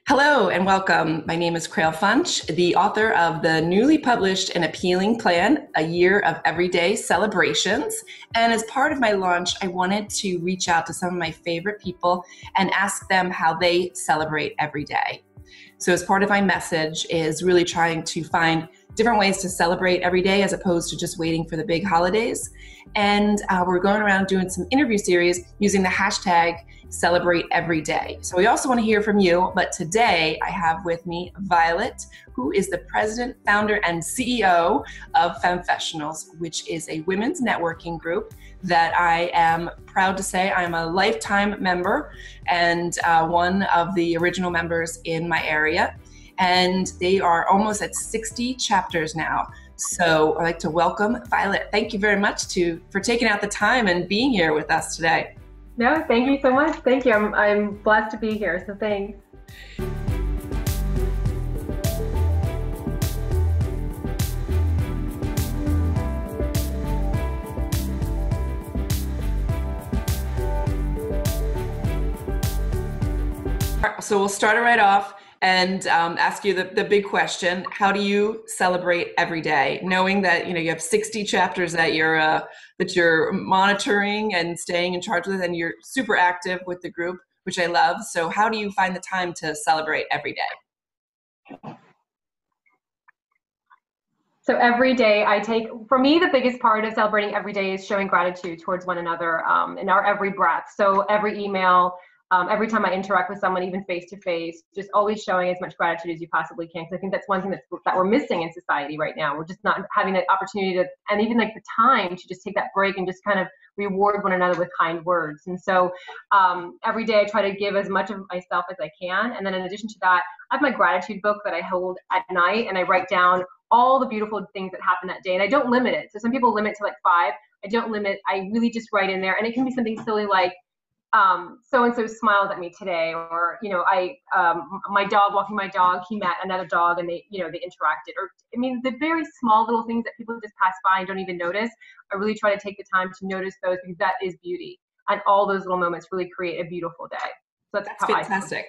Hello and welcome. My name is Crail Funch, the author of the newly published and appealing plan, A Year of Everyday Celebrations. And as part of my launch, I wanted to reach out to some of my favorite people and ask them how they celebrate every day. So as part of my message is really trying to find different ways to celebrate every day as opposed to just waiting for the big holidays. And we're going around doing some interview series using the hashtag Celebrate Every Day. So we also want to hear from you, but today I have with me Violette, who is the president, founder, and CEO of FemFessionals, which is a women's networking group that I am proud to say I'm a lifetime member and one of the original members in my area. And they are almost at 60 chapters now. So I'd like to welcome Violette. Thank you very much for taking out the time and being here with us today. No, thank you so much. Thank you. I'm blessed to be here, so thanks. So we'll start it right off and ask you the big question. How do you celebrate every day, knowing that you have 60 chapters that you're monitoring and staying in charge with, and you're super active with the group, which I love. So how do you find the time to celebrate every day? So every day for me, the biggest part of celebrating every day is showing gratitude towards one another in our every breath. So every email, every time I interact with someone, even face to face, just always showing as much gratitude as you possibly can. Because I think that's one thing that we're missing in society right now. We're just not having that opportunity and even like the time to just take that break and just kind of reward one another with kind words. And so every day I try to give as much of myself as I can. And then in addition to that, I have my gratitude book that I hold at night, and I write down all the beautiful things that happen that day. And I don't limit it. So some people limit to like 5. I don't limit. I really just write in there. And it can be something silly like, so-and-so smiled at me today, or, my dog, walking my dog, he met another dog and they interacted, or, the very small little things that people just pass by and don't even notice. I really try to take the time to notice those, because that is beauty. And all those little moments really create a beautiful day. So that's fantastic.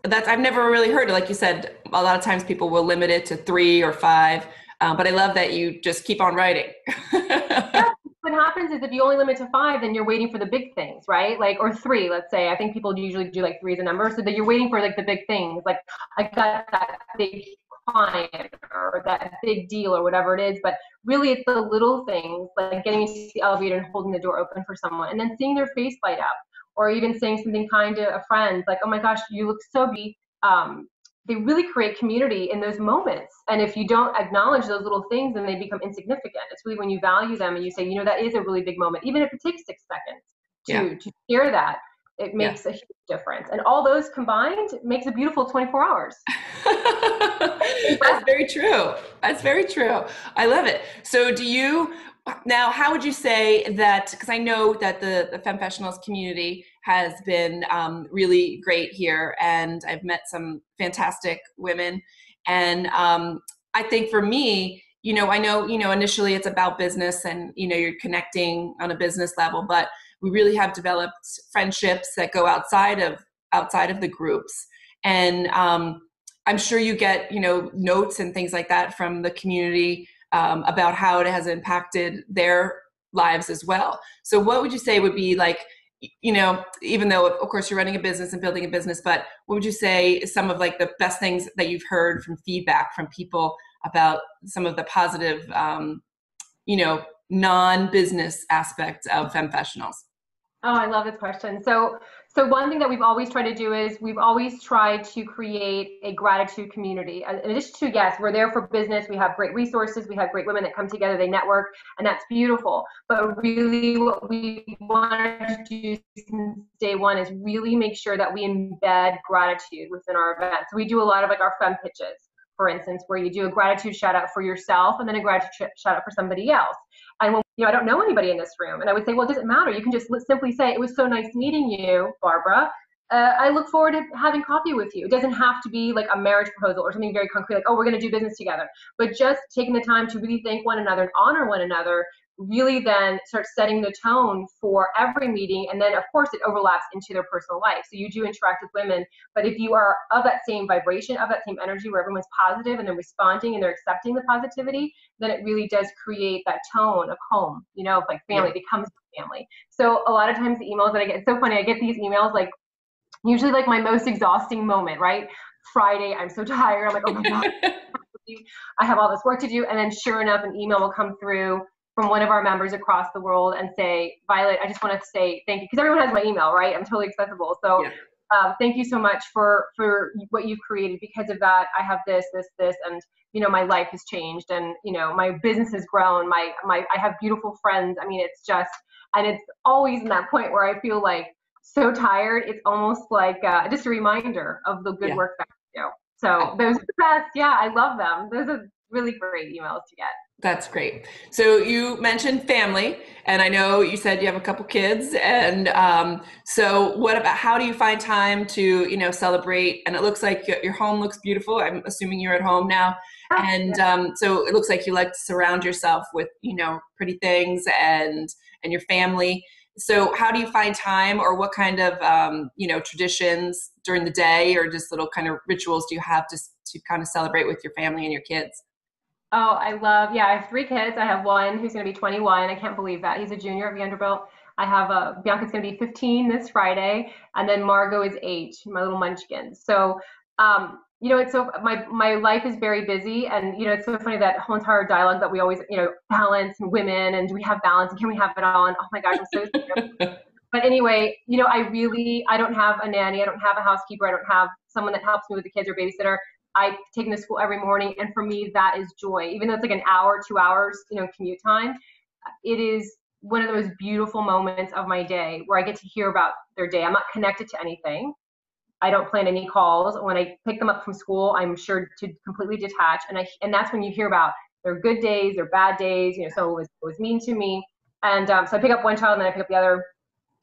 I've never really heard it. Like you said, a lot of times people will limit it to 3 or 5, but I love that you just keep on writing. Yeah. What happens is if you only limit to 5, then you're waiting for the big things, right? Like, or 3, let's say. I think people usually do like 3 as a number, so that you're waiting for like the big things. Like, I got that big client or that big deal or whatever it is. But really, it's the little things, like getting into the elevator and holding the door open for someone, and then seeing their face light up, or even saying something kind to a friend, like, "Oh my gosh, you look so beautiful." They really create community in those moments. And if you don't acknowledge those little things, then they become insignificant. It's really when you value them and you say, that is a really big moment, even if it takes 6 seconds to share that, it makes a huge difference. And all those combined makes a beautiful 24 hours. That's very true. That's very true. I love it. So now, how would you say that, because I know that the FemFessionals community has been really great here, and I've met some fantastic women. And I think for me, I know, initially it's about business and, you're connecting on a business level, but we really have developed friendships that go outside of the groups. And I'm sure you get, notes and things like that from the community about how it has impacted their lives as well. So what would you say would be like, even though of course you're running a business and building a business, but what would you say is some of like the best things that you've heard from feedback from people about some of the positive, non-business aspects of FemFessionals? Oh, I love this question. So one thing that we've always tried to do is we've always tried to create a gratitude community. In addition to, yes, we're there for business. We have great resources. We have great women that come together, they network, and that's beautiful. But really what we wanted to do since day one is really make sure that we embed gratitude within our events. So we do a lot of like our fem pitches, for instance, where you do a gratitude shout out for yourself and then a gratitude shout out for somebody else. And when I don't know anybody in this room, and I would say, well, it doesn't matter. You can just simply say, "It was so nice meeting you, Barbara. I look forward to having coffee with you." It doesn't have to be like a marriage proposal or something very concrete, like, "Oh, we're going to do business together." But just taking the time to really thank one another and honor one another really then start setting the tone for every meeting. And then of course it overlaps into their personal life. So you do interact with women, but if you are of that same vibration, of that same energy where everyone's positive and they're responding and they're accepting the positivity, then it really does create that tone of home, you know, of like family becomes family. So a lot of times the emails that I get, it's so funny, I get these emails like usually like my most exhausting moment, right? Friday, I'm so tired. I'm like, oh my God, I have all this work to do. And then sure enough, an email will come through from one of our members across the world and say, Violet, I just want to say thank you. Because everyone has my email, right? I'm totally accessible. So thank you so much for what you've created. Because of that, I have this, and, you know, my life has changed and, you know, my business has grown. I have beautiful friends. I mean, it's just, and it's always in that point where I feel like so tired. It's almost like just a reminder of the good work that I do. So those are the best. Yeah, I love them. Those are really great emails to get. That's great. So you mentioned family, and I know you said you have a couple kids, and so what about, how do you find time to, you know, celebrate? And it looks like your home looks beautiful. I'm assuming you're at home now. And so it looks like you like to surround yourself with, you know, pretty things and your family. So how do you find time, or what kind of, you know, traditions during the day, or just little kind of rituals do you have to kind of celebrate with your family and your kids? Oh, I have 3 kids. I have one who's going to be 21. I can't believe that. He's a junior at Vanderbilt. I have Bianca's going to be 15 this Friday. And then Margot is 8, my little munchkin. So, you know, it's so, my life is very busy. And, you know, it's so funny that whole entire dialogue that we always, you know, balance and women, and do we have balance and can we have it all? And oh my gosh, I'm so scared. But anyway, you know, I don't have a nanny. I don't have a housekeeper. I don't have someone that helps me with the kids or babysitter. I take them to school every morning, and for me, that is joy. Even though it's like an hour, 2 hours, you know, commute time, it is one of the most beautiful moments of my day where I get to hear about their day. I'm not connected to anything. I don't plan any calls. When I pick them up from school, I'm sure to completely detach, and that's when you hear about their good days, their bad days. You know, someone was mean to me, and so I pick up one child, and then I pick up the other,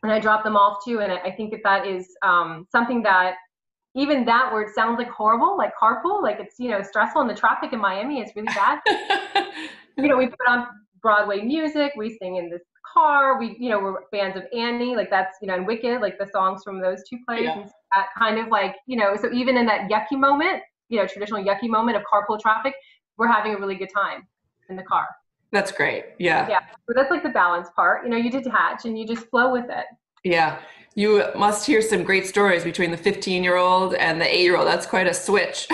and I drop them off too. And I think that is something that. Even that word sounds like horrible, like carpool, like it's, you know, stressful, and the traffic in Miami is really bad. You know, we put on Broadway music, we sing in this car, you know, we're fans of Annie, like that's, you know, and Wicked, like the songs from those 2 plays, and that kind of like, you know, so even in that yucky moment, you know, traditional yucky moment of carpool traffic, we're having a really good time in the car. That's great. Yeah. Yeah. So that's like the balance part, you know, you detach and you just flow with it. Yeah. You must hear some great stories between the 15-year-old and the 8-year-old. That's quite a switch.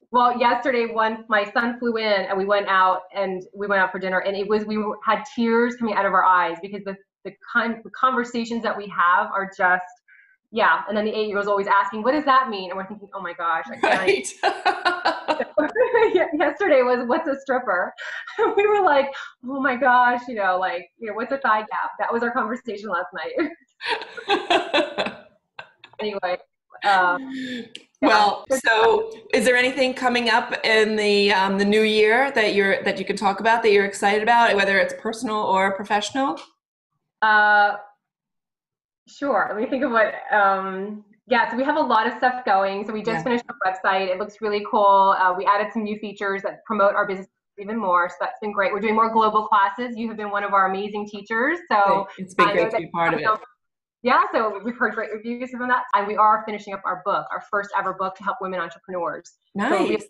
Well, yesterday, my son flew in and we went out for dinner, and we had tears coming out of our eyes because the conversations that we have are just, yeah. And then the 8-year-old is always asking, what does that mean? And we're thinking, oh my gosh. Right. Yesterday was, what's a stripper? We were like, oh my gosh, you know, like, you know, what's a thigh gap? That was our conversation last night. Anyway. Well, so is there anything coming up in the new year that you can talk about, that you're excited about, whether it's personal or professional? Sure. Let me think of what. So we have a lot of stuff going. So we just finished our website. It looks really cool. We added some new features that promote our business even more. So that's been great. We're doing more global classes. You have been one of our amazing teachers. So it's been great to be part of it. Yeah, so we've heard great reviews from that. And we are finishing up our book, our first ever book to help women entrepreneurs. Nice.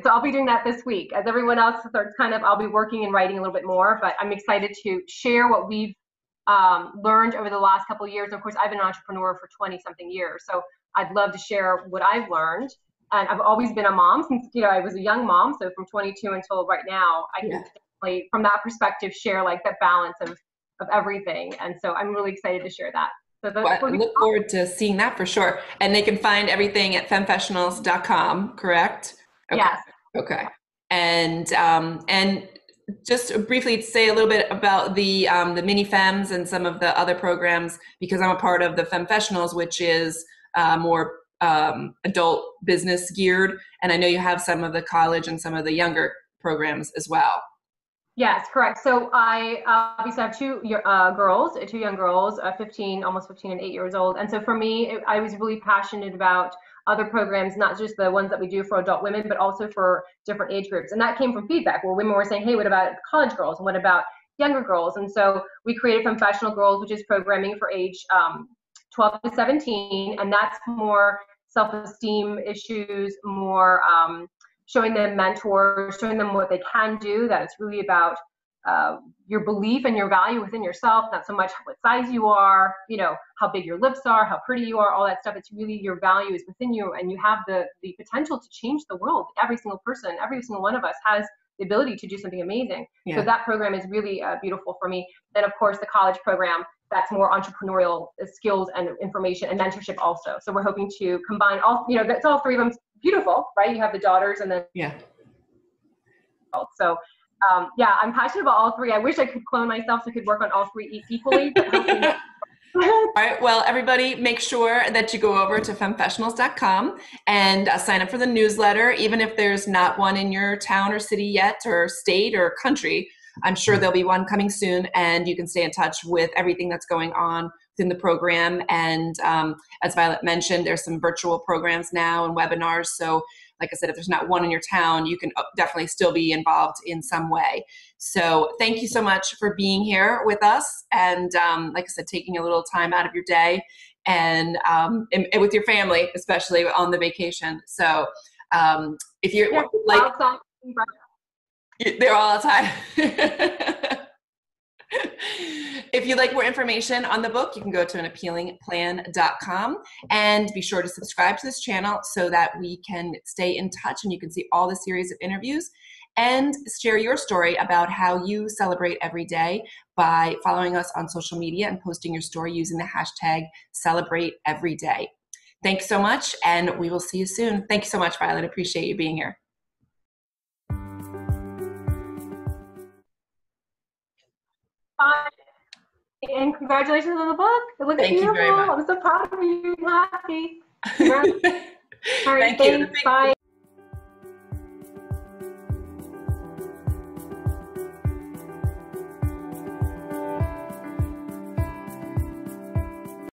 So I'll be doing that this week. As everyone else starts I'll be working and writing a little bit more, but I'm excited to share what we've learned over the last couple of years. Of course, I've been an entrepreneur for 20 something years. So I'd love to share what I've learned. And I've always been a mom since, you know, I was a young mom. So from 22 until right now, I can definitely, from that perspective, share like that balance of everything. And so I'm really excited to share that. So I look forward to seeing that for sure. And they can find everything at FemFessionals.com, correct? Okay. Yes. Okay. And just briefly say a little bit about the mini fems and some of the other programs, because I'm a part of the FemFessionals, which is more adult business geared. And I know you have some of the college and some of the younger programs as well. Yes, correct. So I obviously have two young girls, 15, almost 15 and 8 years old. And so for me, I was really passionate about other programs, not just the ones that we do for adult women, but also for different age groups. And that came from feedback where women were saying, hey, what about college girls? And what about younger girls? And so we created FemFessional Girls, which is programming for age 12 to 17. And that's more self-esteem issues, more showing them mentors, showing them what they can do, that it's really about your belief and your value within yourself, not so much what size you are, you know, how big your lips are, how pretty you are, all that stuff. It's really your value is within you, and you have the potential to change the world. Every single person, every single one of us has the ability to do something amazing. Yeah. So that program is really beautiful for me. Then, of course, the college program, that's more entrepreneurial skills and information and mentorship also. So we're hoping to combine all, you know, that's all three of them. Beautiful, right? You have the daughters and then yeah. So yeah, I'm passionate about all three. I wish I could clone myself so I could work on all three equally, but hopefully not. All right, well, everybody, make sure that you go over to femfessionals.com and sign up for the newsletter. Even if there's not one in your town or city yet, or state or country, I'm sure there'll be one coming soon, and you can stay in touch with everything that's going on within the program. And as Violet mentioned, there's some virtual programs now and webinars. So like I said, if there's not one in your town, you can definitely still be involved in some way. So thank you so much for being here with us. And like I said, taking a little time out of your day and with your family, especially on the vacation. So if you're like, they're all outside. If you'd like more information on the book, you can go to anappealingplan.com and be sure to subscribe to this channel so that we can stay in touch and you can see all the series of interviews and share your story about how you celebrate every day by following us on social media and posting your story using the hashtag #CelebrateEveryday. Thanks so much, and we will see you soon. Thank you so much, Violet. Appreciate you being here. And congratulations on the book. It looks Thank beautiful. You very much. I'm so proud of you. Happy. All right, Thank you. Bye.